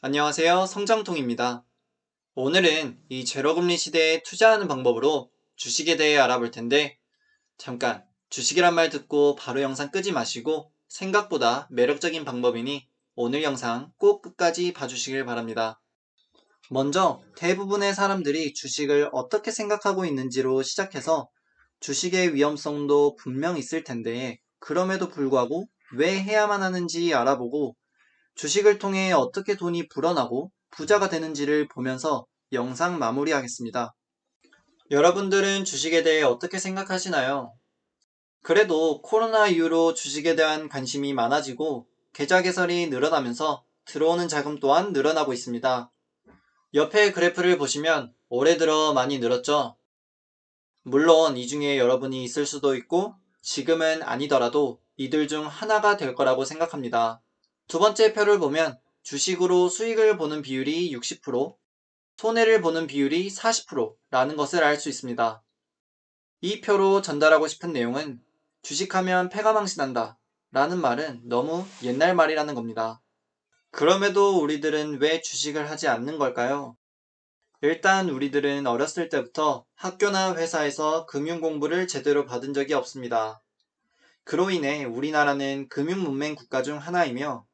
안녕하세요. 성장통입니다. 오늘은 이 제로금리 시대에 투자하는 방법으로 주식에 대해 알아볼 텐데, 잠깐 주식이란 말 듣고 바로 영상 끄지 마시고 생각보다 매력적인 방법이니 오늘 영상 꼭 끝까지 봐주시길 바랍니다. 먼저 대부분의 사람들이 주식을 어떻게 생각하고 있는지로 시작해서 주식의 위험성도 분명 있을 텐데, 그럼에도 불구하고 왜 해야만 하는지 알아보고 주식을 통해 어떻게 돈이 불어나고 부자가 되는지를 보면서 영상 마무리하겠습니다. 여러분들은 주식에 대해 어떻게 생각하시나요? 그래도 코로나 이후로 주식에 대한 관심이 많아지고 계좌 개설이 늘어나면서 들어오는 자금 또한 늘어나고 있습니다. 옆에 그래프를 보시면 올해 들어 많이 늘었죠? 물론 이 중에 여러분이 있을 수도 있고 지금은 아니더라도 이들 중 하나가 될 거라고 생각합니다. 두 번째 표를 보면 주식으로 수익을 보는 비율이 60%, 손해를 보는 비율이 40%라는 것을 알 수 있습니다. 이 표로 전달하고 싶은 내용은 주식하면 패가 망신한다 라는 말은 너무 옛날 말이라는 겁니다. 그럼에도 우리들은 왜 주식을 하지 않는 걸까요? 일단 우리들은 어렸을 때부터 학교나 회사에서 금융 공부를 제대로 받은 적이 없습니다. 그로 인해 우리나라는 금융문맹 국가 중 하나이며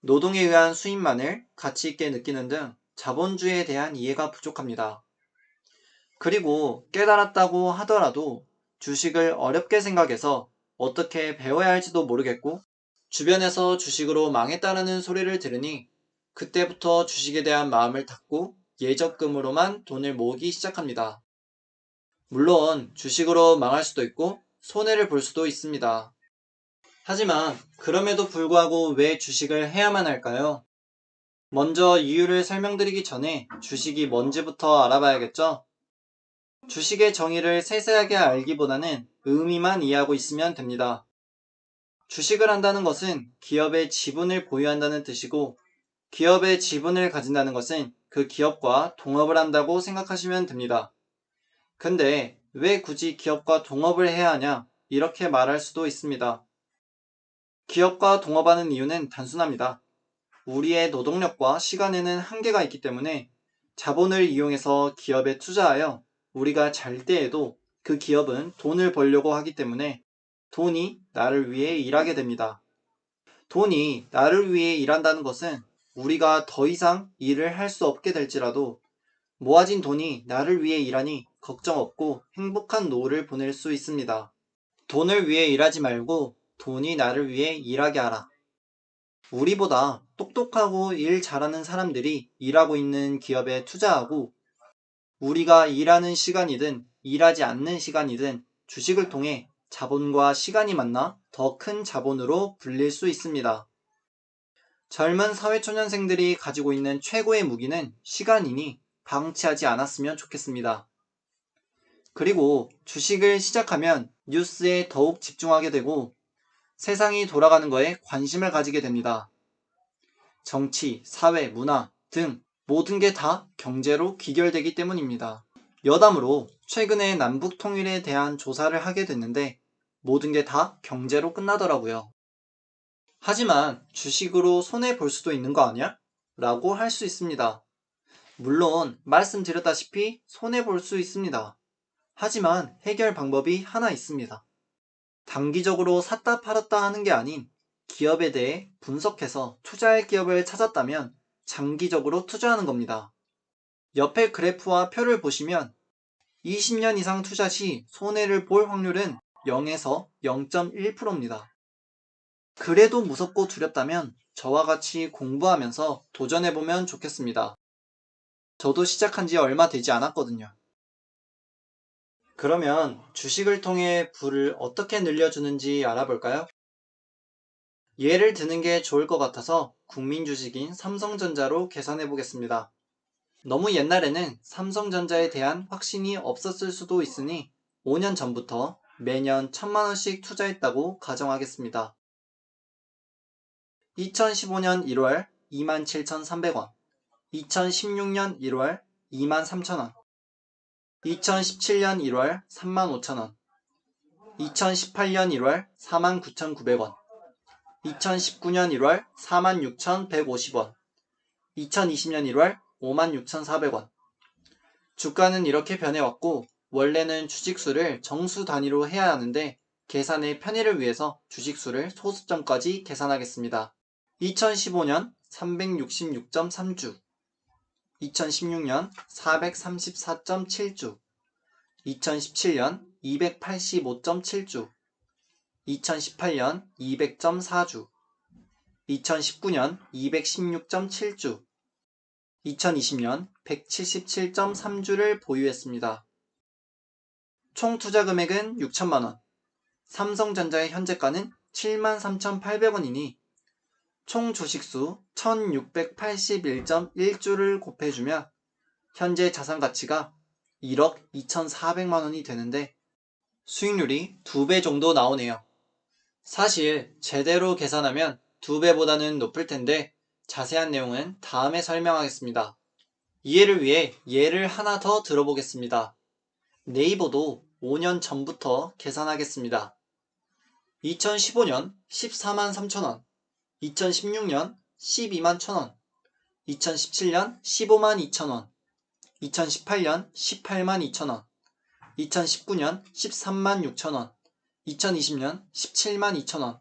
노동에 의한 수입만을 가치 있게 느끼는 등 자본주의에 대한 이해가 부족합니다. 그리고 깨달았다고 하더라도 주식을 어렵게 생각해서 어떻게 배워야 할지도 모르겠고 주변에서 주식으로 망했다라는 소리를 들으니 그때부터 주식에 대한 마음을 닫고 예적금으로만 돈을 모으기 시작합니다. 물론 주식으로 망할 수도 있고 손해를 볼 수도 있습니다. 하지만 그럼에도 불구하고 왜 주식을 해야만 할까요? 먼저 이유를 설명드리기 전에 주식이 뭔지부터 알아봐야겠죠? 주식의 정의를 세세하게 알기보다는 의미만 이해하고 있으면 됩니다. 주식을 한다는 것은 기업의 지분을 보유한다는 뜻이고, 기업의 지분을 가진다는 것은 그 기업과 동업을 한다고 생각하시면 됩니다. 근데 왜 굳이 기업과 동업을 해야 하냐? 이렇게 말할 수도 있습니다. 기업과 동업하는 이유는 단순합니다. 우리의 노동력과 시간에는 한계가 있기 때문에 자본을 이용해서 기업에 투자하여 우리가 잘 때에도 그 기업은 돈을 벌려고 하기 때문에 돈이 나를 위해 일하게 됩니다. 돈이 나를 위해 일한다는 것은 우리가 더 이상 일을 할 수 없게 될지라도 모아진 돈이 나를 위해 일하니 걱정 없고 행복한 노후를 보낼 수 있습니다. 돈을 위해 일하지 말고 돈이 나를 위해 일하게 하라. 우리보다 똑똑하고 일 잘하는 사람들이 일하고 있는 기업에 투자하고 우리가 일하는 시간이든 일하지 않는 시간이든 주식을 통해 자본과 시간이 만나 더 큰 자본으로 불릴 수 있습니다. 젊은 사회초년생들이 가지고 있는 최고의 무기는 시간이니 방치하지 않았으면 좋겠습니다. 그리고 주식을 시작하면 뉴스에 더욱 집중하게 되고 세상이 돌아가는 거에 관심을 가지게 됩니다. 정치, 사회, 문화 등 모든 게 다 경제로 귀결되기 때문입니다. 여담으로 최근에 남북 통일에 대한 조사를 하게 됐는데 모든 게 다 경제로 끝나더라고요. 하지만 주식으로 손해 볼 수도 있는 거 아니야? 라고 할 수 있습니다. 물론 말씀드렸다시피 손해 볼 수 있습니다. 하지만 해결 방법이 하나 있습니다. 단기적으로 샀다 팔았다 하는 게 아닌 기업에 대해 분석해서 투자할 기업을 찾았다면 장기적으로 투자하는 겁니다. 옆에 그래프와 표를 보시면 20년 이상 투자 시 손해를 볼 확률은 0에서 0.1%입니다. 그래도 무섭고 두렵다면 저와 같이 공부하면서 도전해보면 좋겠습니다. 저도 시작한 지 얼마 되지 않았거든요. 그러면 주식을 통해 부를 어떻게 늘려주는지 알아볼까요? 예를 드는 게 좋을 것 같아서 국민주식인 삼성전자로 계산해 보겠습니다. 너무 옛날에는 삼성전자에 대한 확신이 없었을 수도 있으니 5년 전부터 매년 1,000만원씩 투자했다고 가정하겠습니다. 2015년 1월 27,300원, 2016년 1월 23,000원, 2017년 1월 35,000원, 2018년 1월 49,900원, 2019년 1월 46,150원, 2020년 1월 56,400원. 주가는 이렇게 변해왔고 원래는 주식수를 정수 단위로 해야 하는데 계산의 편의를 위해서 주식수를 소수점까지 계산하겠습니다. 2015년 366.3주, 2016년 434.7주, 2017년 285.7주, 2018년 200.4주, 2019년 216.7주, 2020년 177.3주를 보유했습니다. 총 투자 금액은 6천만원, 삼성전자의 현재가는 73,800원이니 총 주식수 1681.1주를 곱해주면 현재 자산 가치가 1억 2,400만원이 되는데 수익률이 2배 정도 나오네요. 사실 제대로 계산하면 2배보다는 높을 텐데 자세한 내용은 다음에 설명하겠습니다. 이해를 위해 예를 하나 더 들어보겠습니다. 네이버도 5년 전부터 계산하겠습니다. 2015년 14만 3천원, 2016년 12만 1천원, 2017년 15만 2천원, 2018년 18만 2천원, 2019년 13만 6천원, 2020년 17만 2천원.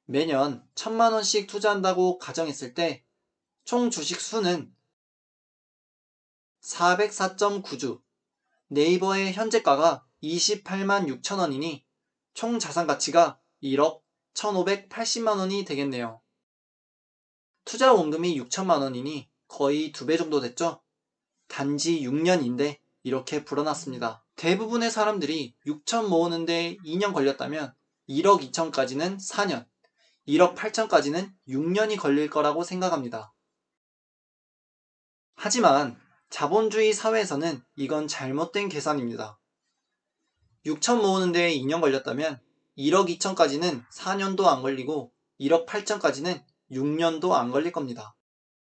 매년 1,000만원씩 투자한다고 가정했을 때 총 주식 수는 404.9주, 네이버의 현재가가 28만 6천원이니 총 자산 가치가 1억 1,580만원이 되겠네요. 투자 원금이 6천만원이니 거의 2배 정도 됐죠? 단지 6년인데 이렇게 불어났습니다. 대부분의 사람들이 6천 모으는데 2년 걸렸다면 1억 2천까지는 4년, 1억 8천까지는 6년이 걸릴 거라고 생각합니다. 하지만 자본주의 사회에서는 이건 잘못된 계산입니다. 6천 모으는데 2년 걸렸다면 1억 2천까지는 4년도 안 걸리고 1억 8천까지는 6년도 안 걸릴 겁니다.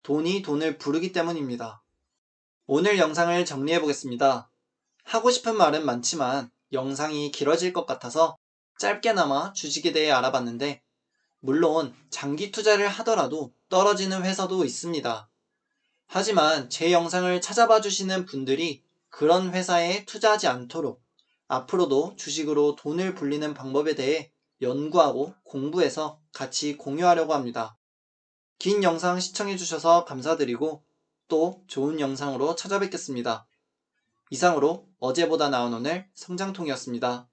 돈이 돈을 부르기 때문입니다. 오늘 영상을 정리해 보겠습니다. 하고 싶은 말은 많지만 영상이 길어질 것 같아서 짧게나마 주식에 대해 알아봤는데 물론 장기 투자를 하더라도 떨어지는 회사도 있습니다. 하지만 제 영상을 찾아봐 주시는 분들이 그런 회사에 투자하지 않도록 앞으로도 주식으로 돈을 불리는 방법에 대해 연구하고 공부해서 같이 공유하려고 합니다. 긴 영상 시청해 주셔서 감사드리고 또 좋은 영상으로 찾아뵙겠습니다. 이상으로 어제보다 나은 오늘 성장통이었습니다.